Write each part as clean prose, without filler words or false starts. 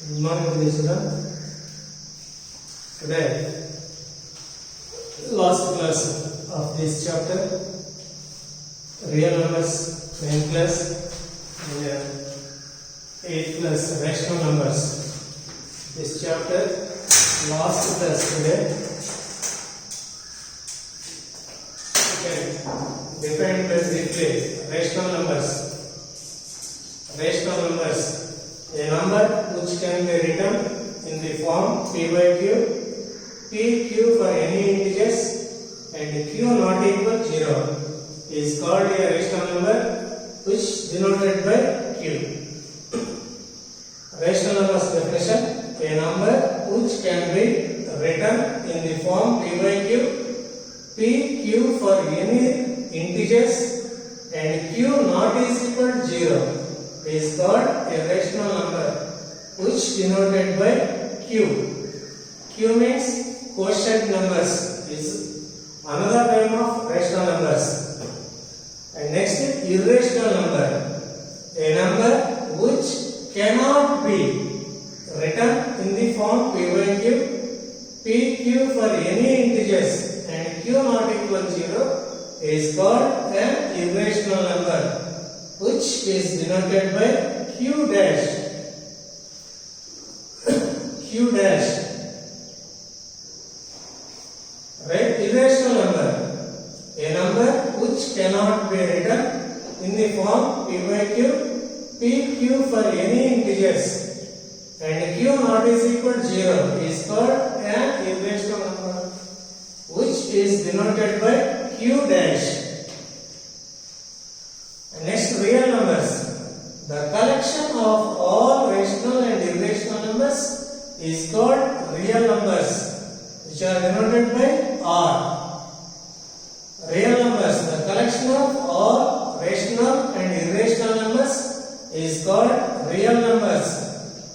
Good morning, dear students. Today, last class of this chapter, real numbers 9 class and 8 class rational numbers. This chapter, last class today. Okay, define briefly rational numbers. Rational numbers. A number which can be written in the form p by q, pq for any integers and q not equal 0 is called a rational number which denoted by q. Rational numbers definition: a number which can be written in the form p by q, pq for any integers and q not is equal to 0 is called a rational number which denoted by q. Q means quotient numbers, is another name of rational numbers. And next, irrational number, a number which cannot be written in the form p by q, pq for any integers and q not equal 0 is called an irrational number which is denoted by q dash. Q dash, right? Irrational number, a number which cannot be written in the form p by q, pq for any integers and q not is equal to 0 is called an irrational number which is denoted by q dash. Next, real numbers. The collection of all rational and irrational numbers is called real numbers, which are denoted by R. Real numbers. The collection of all rational and irrational numbers is called real numbers,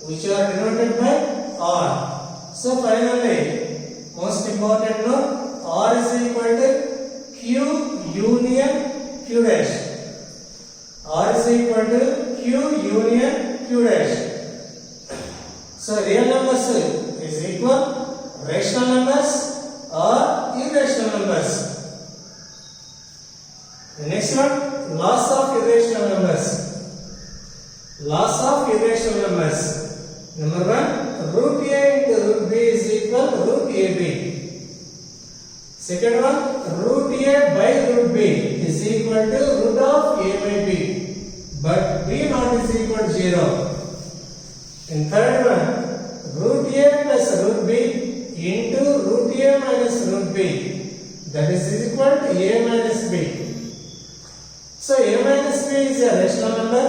which are denoted by R. So finally, most important note: R is equal to Q union Q dash. R is equal to Q union Q dash. So real numbers is equal rational numbers or irrational numbers. The next one, loss of irrational numbers. Loss of irrational numbers. Number 1, root a into root b is equal to root ab. Second one, root a by root b is equal to root of a by b. But b not is equal to 0. And third one, root a plus root b into root a minus root b, that is equal to a minus b. So a minus b is a rational number.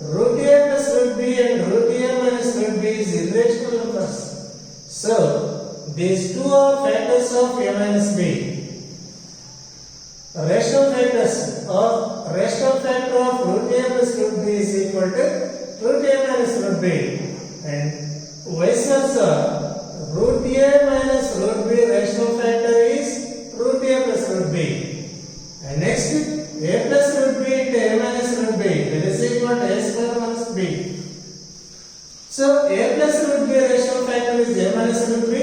Root a plus root b and root a minus root b is irrational numbers. So these two are factors of a minus b. Rational factor of root a plus root b is equal to root a minus root b, and vice versa, root a minus root b rational factor is root a plus root b. And next, a plus root b into a minus root b, that is equal to a square minus b. So a plus root b rational factor is a minus root b,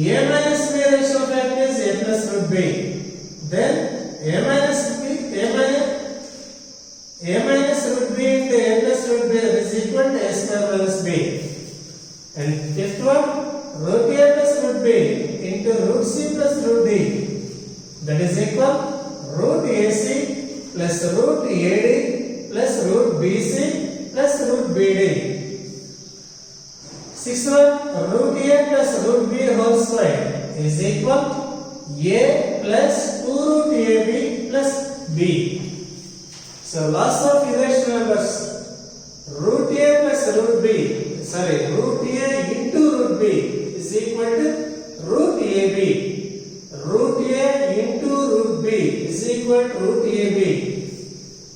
a minus b rational factor is a plus root b. Then a minus root b into a plus root b, that is equal to a square minus b. And fifth one, root a plus root b into root c plus root d, that is equal root ac plus root ad plus root bc plus root bd. Sixth one, root a plus root b whole square is equal a plus 2 root ab plus b. So loss of irrational numbers, root a plus root b, root a into root b is equal to root ab. Root a into root b is equal to root ab.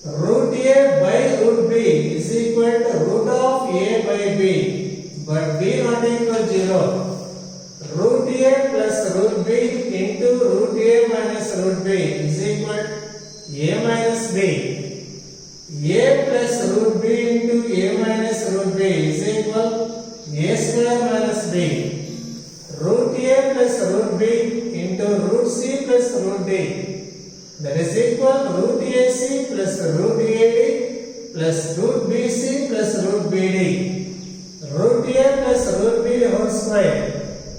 Root a by root b is equal to root of a by b, but b not equal 0. Root a plus root b into root a minus root b is equal to a minus b. A plus root b into a minus root b is equal a square minus b. Root a plus root b into root c plus root d. That is equal root ac plus root ad plus root bc plus root bd. Root a plus root b whole square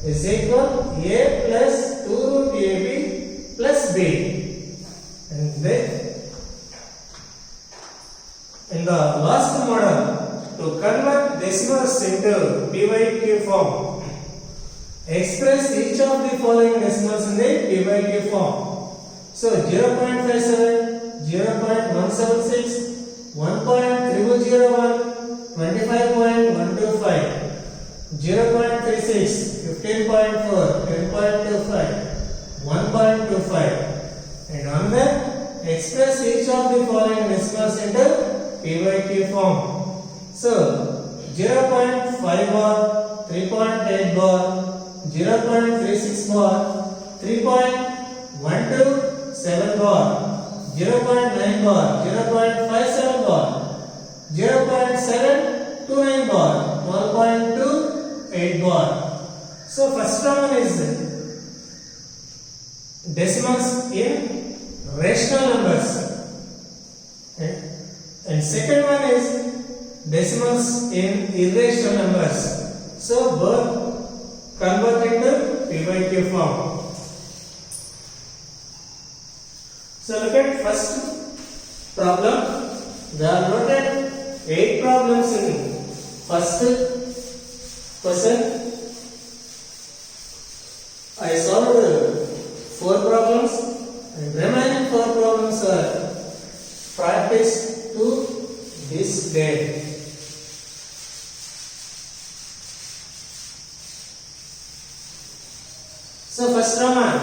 is equal a plus 2 root ab plus b. And then in the last model, to convert decimals into p/q form, express each of the following decimals in the p/q form. So 0.57, 0.176, 1.0001, 25.125, 0.36, 15.4, 10.25, 1.25, and on that express each of the following decimals into p/q form. So 0.5 bar, 3.8 bar, 0.36 bar, 3.127 bar, 0.9 bar, 0.57 bar, 0.729 bar, 1.28 bar. So first one is decimals in rational numbers, and second one is decimals in irrational numbers. So both convert into p/q form. So look at first problem. There are noted 8 problems in first question. I solved 4 problems, and remaining 4 problems are practice to this day. So first one,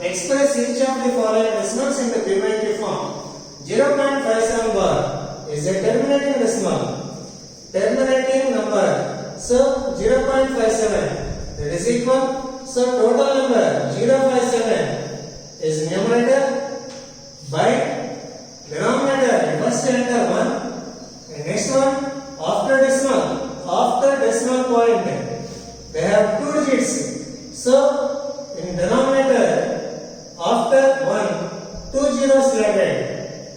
express each of the following decimals in the p/q form. 0.57 bar is a terminating decimal, terminating number. So 0.57, that is equal. So total number 057 is numerator by denominator. First enter 1, and next one after decimal point they have 2 digits. So in denominator after 1 2 zeros added.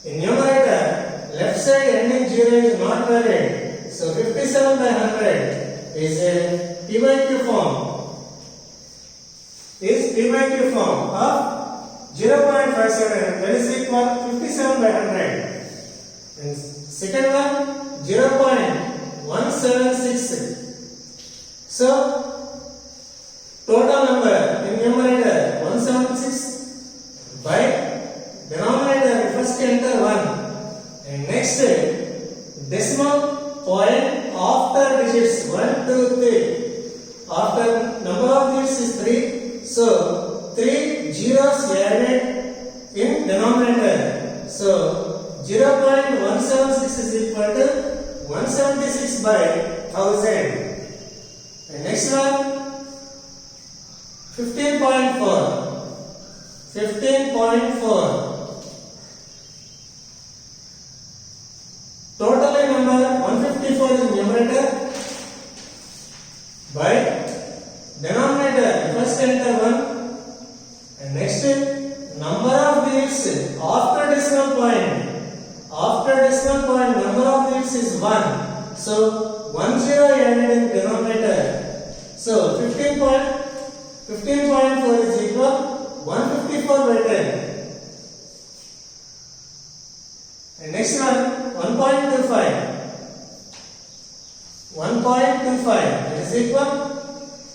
In numerator left side ending 0 is not valid. So 57 by 100 is a p/q form. Is p/q form of 0.57, that is equal 57 by 100. And second one 0.176. So total number in numerator 176 by denominator first enter 1, and next decimal point after digits 1 2 3, after number of digits is 3. So 3 zeros added in denominator. So 0.176 is equal to 176 by 1000. And next one 15.4. 15.4. Totally number 154 is numerator by denominator first enter 1, and next number of digits after decimal point. After decimal point number of digits is 1. So 1 0 added in denominator. So 15.4 is equal 154 by 10. And next one 1.25. 1.25 is equal,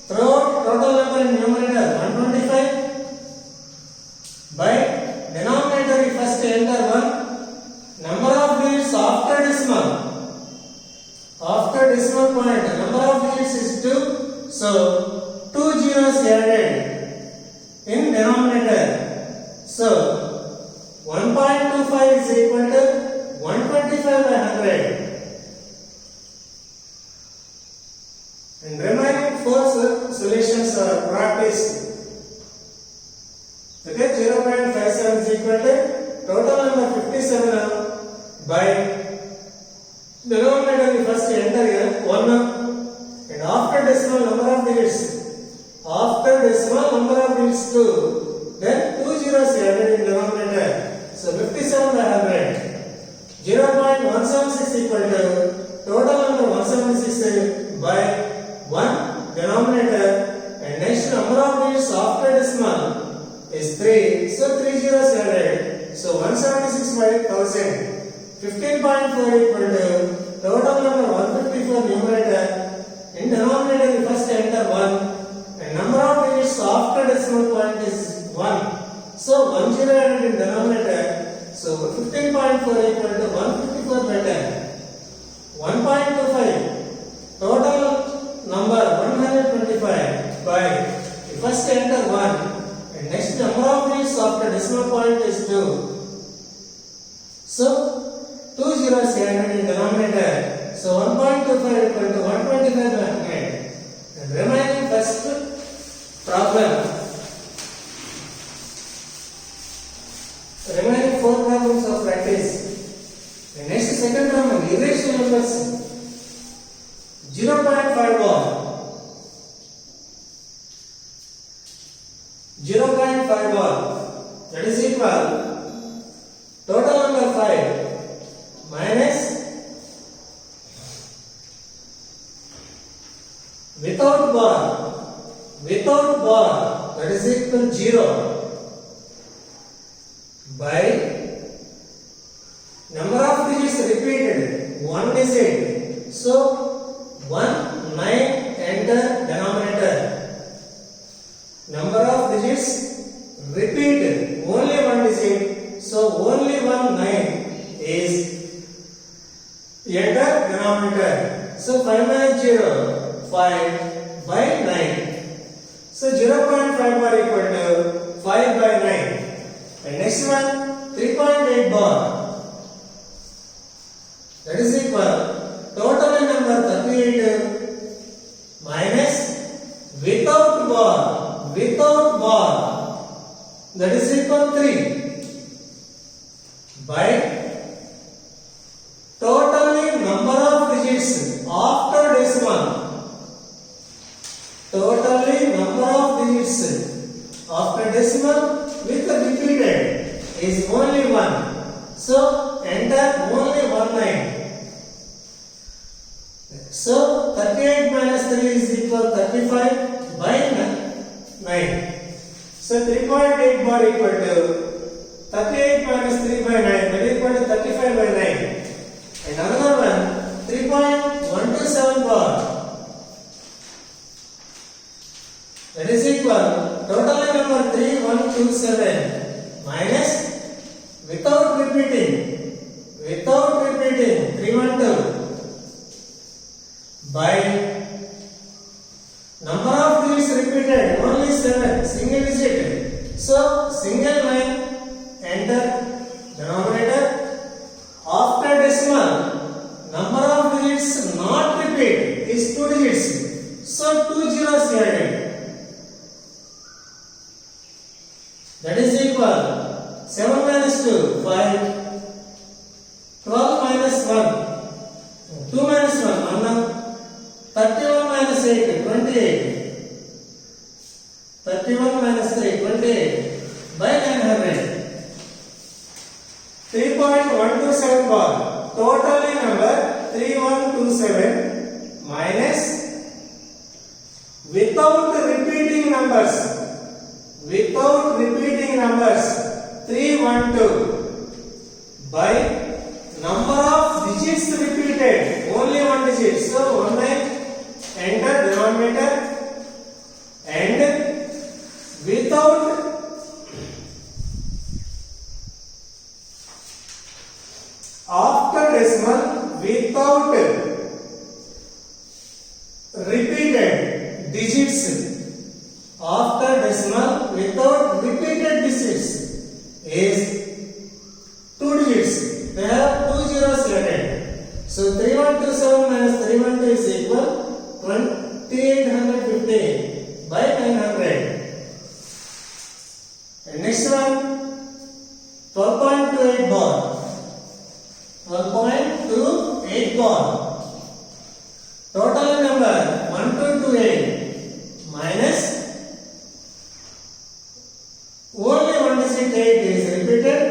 throughout total number in numerator 125 by denominator first enter 1, number of digits after decimal point number of digits is 2, so 2 zeros added in denominator. So 1.25 is equal to 125 by 100. And remaining 4 solutions are practiced. Okay, 0.57 is equal to total number 57 by denominator you first enter here 1 and after decimal number of digits. After decimal number of digits 2, then 2 zeros added in denominator. So 57 by 100. 0.176 equal to total number 176 by 1 denominator, and next number of digits after decimal is 3. So 3 zeros added. So 176 by 1000. 15.4 equal to total number 154 numerator. In denominator you first enter 1 and number of digits after decimal point is 1. So 1 zero added in denominator. So 15.4 equal to 154 by 10. 1.25 total number 125 by you first enter 1 and next number of digits after decimal point is 2. So 2 zeros added in denominator. So 1.25 equal to 125 by 100. And remaining first problem. Remaining 4 problems of practice. The next second problem, irrational numbers. 0.51. 0.51. That is equal total number 5 minus without bar that is equal 0 by number of digits repeated 1 digit. So 1 9 enter denominator. Number of digits repeated only 1 digit. So only 1 9 is enter denominator. So 5 minus 0 5 by 9. So 0.5 bar equal to 5 by 9. And next one 3.8 bar that is equal total number 38 minus without bar that is equal 3 by totally number of digits after decimal. Totally number of digits after decimal with the repeated is only 1. So enter only 1 line. So 38 minus 3 is equal 35 by 9. So 3.8 bar equal to 38 minus 3 by 9 that is equal to 35 by 9. And another one 3.127 bar that is equal total number 3127 minus without repeating 312 by number of digits repeated only 7 single digit. So single line enter denominator. After decimal number of digits not repeat is 2 digits. So 2 zeros added. That is equal 7 minus 2 5. 12 minus 1 2 minus 1 31 minus 8 28. 31 minus 3 28 by 900. 3.127 bar totally number 3127 minus without repeating numbers 312 by number of digits repeated only 1 digit. So 1 9 enter denominator and without after decimal without repeated digits. After decimal without repeated digits is 2 digits. They have 2 zeros added. So 3127 minus 312 is equal 2815 by 900. And next one 12.28 bar. 12.28 8 ball. Total number 1228 minus only one digit 8 is repeated,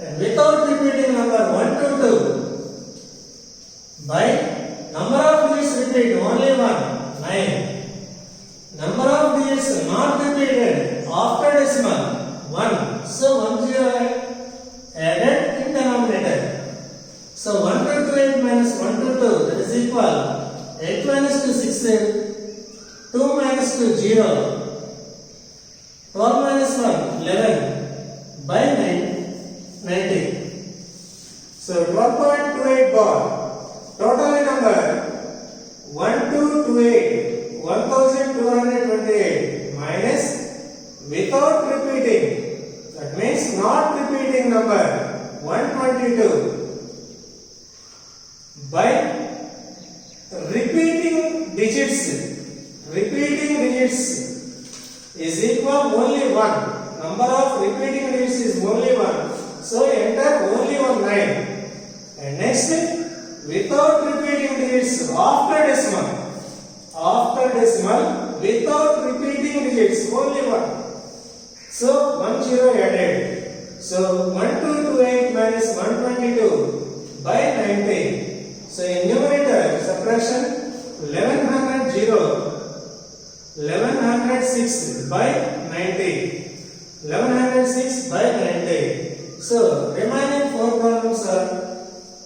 and without repeating number 122 by number of digits repeat only 1 9. Number of digits not repeated after decimal 1. So 10 added in denominator. So 128 minus 122, that is equal 8 minus 2 6, 2 minus 2 0, 12 minus 1 11 by 9 90. So 12.28 ball. Total number 1228 1228 minus without repeating, that means not repeating number 122 by repeating digits is equal only 1. Number of repeating digits is only 1. So enter only 1 9. And next, without repeating digits after decimal, without repeating digits only 1. So 10 added. So 1228 minus 122 by 90. So in numerator subtraction 1106 by 90. 1106 by 90. So remaining 4 problems are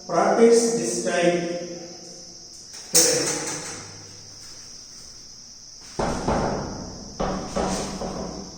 practice this type.